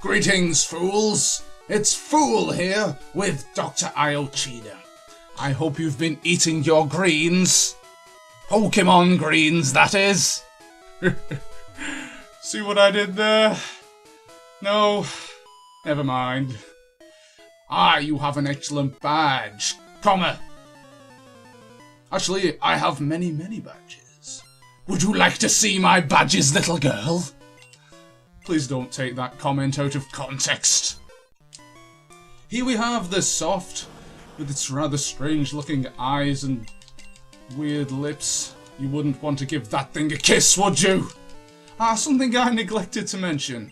Greetings, fools! It's Fool here with Dr. Iochida. I hope you've been eating your greens. Pockymon greens, that is. See what I did there? No, never mind. You have an excellent badge. Comma. Actually, I have many badges. Would you like to see my badges, little girl? Please don't take that comment out of context. Here we have the soft, with its rather strange looking eyes and weird lips. You wouldn't want to give that thing a kiss, would you? Something I neglected to mention.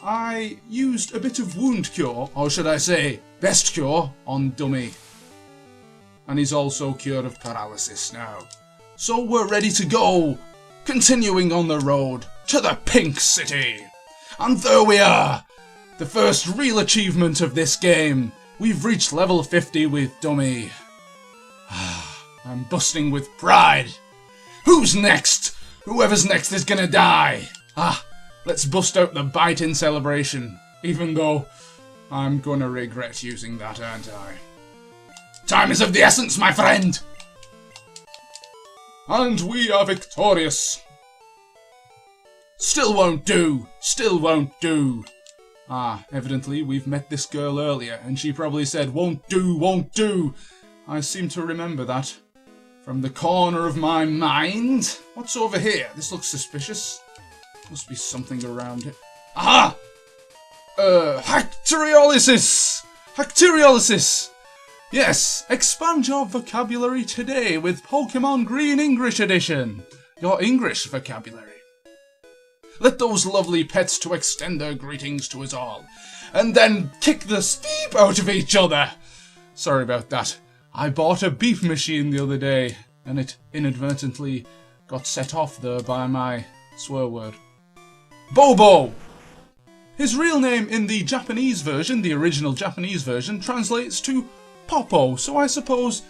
I used a bit of wound cure, or should I say, best cure, on Dummy. And he's also cured of paralysis now. So we're ready to go, continuing on the road to the Pink City. And there we are! The first real achievement of this game. We've reached level 50 with Dummy. I'm busting with pride. Who's next? Whoever's next is gonna die. Let's bust out the bite in celebration. Even though I'm gonna regret using that, aren't I? Time is of the essence, my friend! And we are victorious. Still won't do. Still won't do. Evidently we've met this girl earlier, and she probably said, won't do, won't do. I seem to remember that. From the corner of my mind. What's over here? This looks suspicious. Must be something around it. Aha! Hacteriolysis! Hacteriolysis! Yes, expand your vocabulary today with Pockymon Green English Edition. Your English vocabulary. Let those lovely pets to extend their greetings to us all, and then kick the steep out of each other. Sorry about that. I bought a beef machine the other day, and it inadvertently got set off there by my swear word. Bobo! His real name in the Japanese version, the original Japanese version, translates to Popo, so I suppose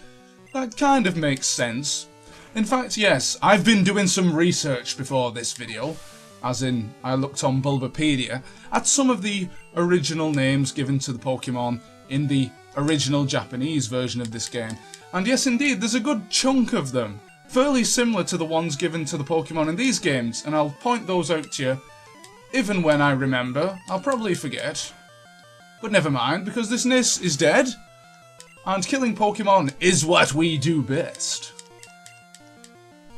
that kind of makes sense. In fact, yes, I've been doing some research before this video, as in, I looked on Bulbapedia, at some of the original names given to the Pokemon in the original Japanese version of this game. And yes, indeed, there's a good chunk of them, fairly similar to the ones given to the Pokemon in these games, and I'll point those out to you. Even when I remember, I'll probably forget. But never mind, because this Nis is dead, and killing Pokemon is what we do best.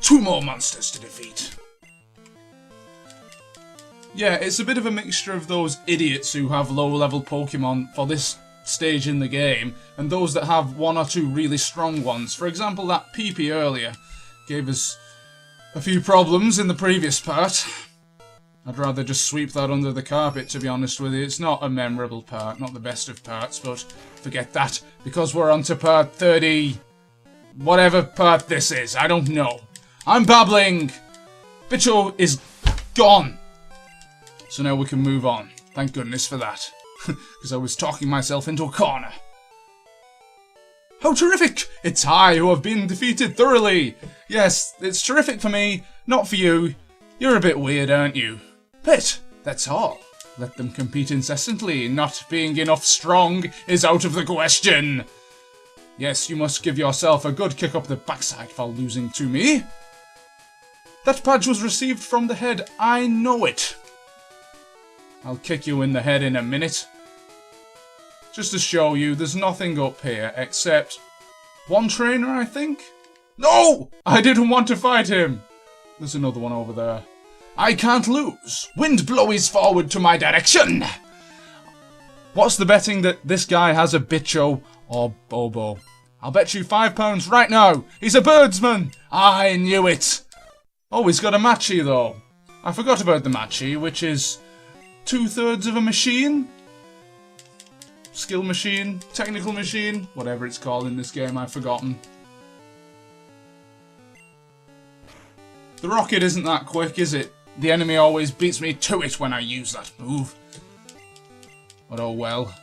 2 more monsters to defeat. Yeah, it's a bit of a mixture of those idiots who have low-level Pokemon for this stage in the game, and those that have 1 or 2 really strong ones. For example, that PP earlier gave us a few problems in the previous part. I'd rather just sweep that under the carpet, to be honest with you. It's not a memorable part, not the best of parts, but forget that, because we're on to part 30... whatever part this is, I don't know. I'm babbling! Bicho is gone! So now we can move on. Thank goodness for that. Because I was talking myself into a corner. How terrific! It's I who have been defeated thoroughly! Yes, it's terrific for me, not for you. You're a bit weird, aren't you? But that's all. Let them compete incessantly. Not being enough strong is out of the question. Yes, you must give yourself a good kick up the backside for losing to me. That badge was received from the head. I know it. I'll kick you in the head in a minute. Just to show you, there's nothing up here except one trainer, I think? No! I didn't want to fight him. There's another one over there. I can't lose. Wind blowies forward to my direction. What's the betting that this guy has a Bicho or Bobo? I'll bet you £5 right now. He's a birdsman. I knew it. Oh, he's got a Machi though. I forgot about the Machi, which is 2/3 of a machine? Skill machine? Technical machine? Whatever it's called in this game, I've forgotten. The rocket isn't that quick, is it? The enemy always beats me to it when I use that move. But oh well.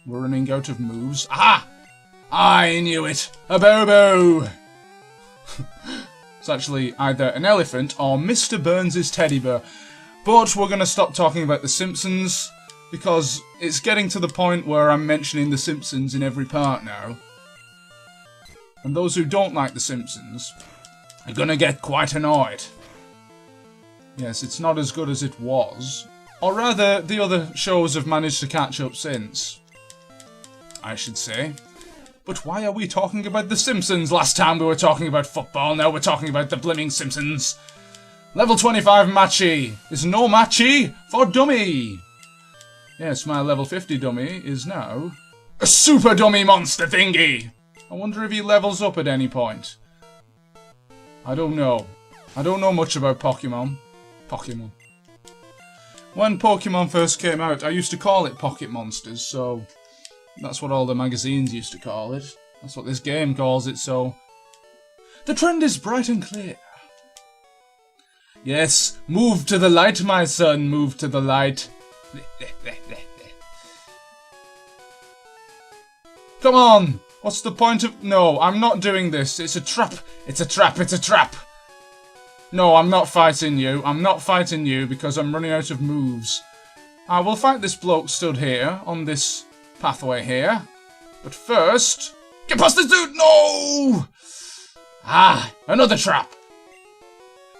We're running out of moves. Aha! I knew it! A Bobo! It's actually either an elephant or Mr. Burns' teddy bear. But we're going to stop talking about The Simpsons, because it's getting to the point where I'm mentioning The Simpsons in every part now. And those who don't like The Simpsons are going to get quite annoyed. Yes, it's not as good as it was. Or rather, the other shows have managed to catch up since, I should say. But why are we talking about The Simpsons? Last time we were talking about football, now we're talking about the blimmin' Simpsons. Level 25 Matchy is no Matchy for dummy. Yes, my level 50 dummy is now a super dummy monster thingy. I wonder if he levels up at any point. I don't know. I don't know much about Pockymon. When Pokemon first came out, I used to call it Pocket Monsters, so that's what all the magazines used to call it. That's what this game calls it, so the trend is bright and clear. Yes, move to the light, my son, move to the light. Come on! What's the point of— No, I'm not doing this. It's a trap. It's a trap. It's a trap. No, I'm not fighting you. I'm not fighting you because I'm running out of moves. I will fight this bloke stood here on this pathway here. But first— Get past this dude! No! Ah, another trap.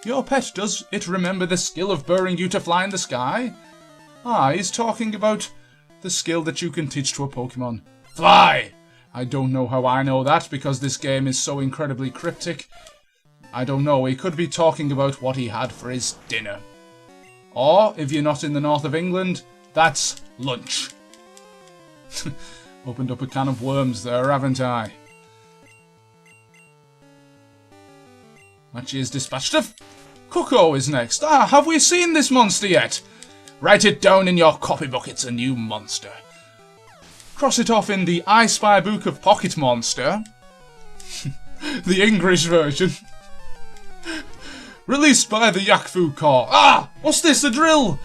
Your pet, does it remember the skill of burring you to fly in the sky? Ah, he's talking about the skill that you can teach to a Pokemon. Fly! I don't know how I know that, because this game is so incredibly cryptic. I don't know, he could be talking about what he had for his dinner. Or, if you're not in the north of England, that's lunch. Opened up a can of worms there, haven't I? Matchy is dispatched. Coco is next. Ah, have we seen this monster yet? Write it down in your copybook, it's a new monster. Cross it off in the I Spy book of Pocket Monster. The English version. Released by the Yakfu Corps. Ah! What's this? A drill?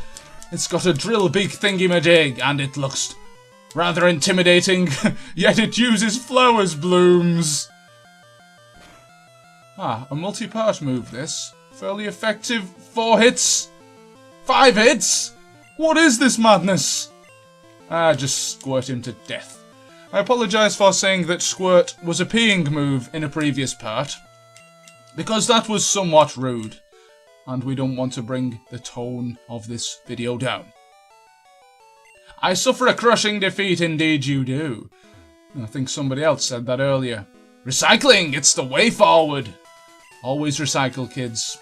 It's got a drill big thingy-majig, and it looks rather intimidating, yet it uses flowers blooms. Ah, a multi-part move this. Fairly effective. 4 hits. 5 hits? What is this madness? Ah, just squirt him to death. I apologise for saying that squirt was a peeing move in a previous part, because that was somewhat rude, and we don't want to bring the tone of this video down. I suffer a crushing defeat, indeed you do. I think somebody else said that earlier. Recycling, it's the way forward. Always recycle, kids.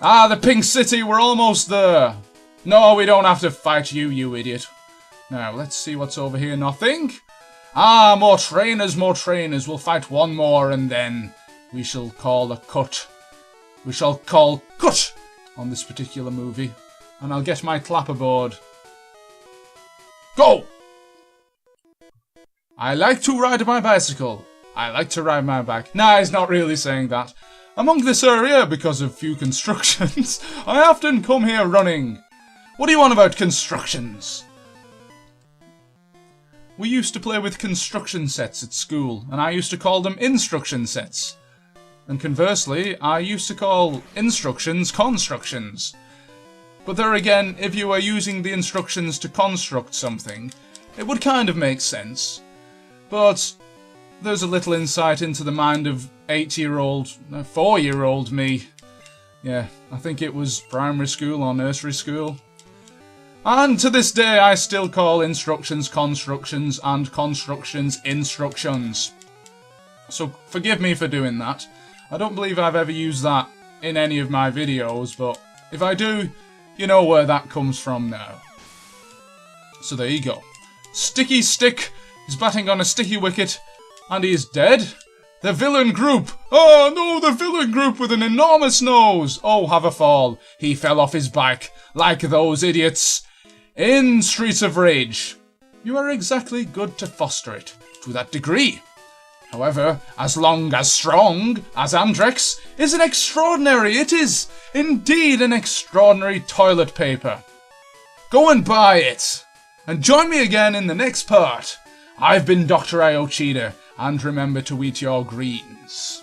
Ah, the Pink City, we're almost there. No, we don't have to fight you, you idiot. Now, let's see what's over here. Nothing. Ah, more trainers, more trainers. We'll fight one more and then we shall call a cut. We shall call cut on this particular movie. And I'll get my clapperboard. Go! I like to ride my bicycle. I like to ride my bike. Nah, he's not really saying that. Among this area, because of few constructions, I often come here running. What do you want about constructions? We used to play with construction sets at school, and I used to call them instruction sets. And conversely, I used to call instructions constructions. But there again, if you were using the instructions to construct something, it would kind of make sense. But there's a little insight into the mind of 4-year-old me. Yeah, I think it was primary school or nursery school. And to this day, I still call instructions constructions and constructions instructions. So forgive me for doing that. I don't believe I've ever used that in any of my videos, but if I do, you know where that comes from now. So there you go. Sticky Stick is batting on a sticky wicket, and he is dead. The villain group! Oh no, the villain group with an enormous nose! Oh, have a fall. He fell off his bike, like those idiots in Streets of Rage. You are exactly good to foster it, to that degree. However, as long as strong as Andrex is an extraordinary, it is indeed an extraordinary toilet paper. Go and buy it, and join me again in the next part. I've been Dr. Iochida, and remember to eat your greens.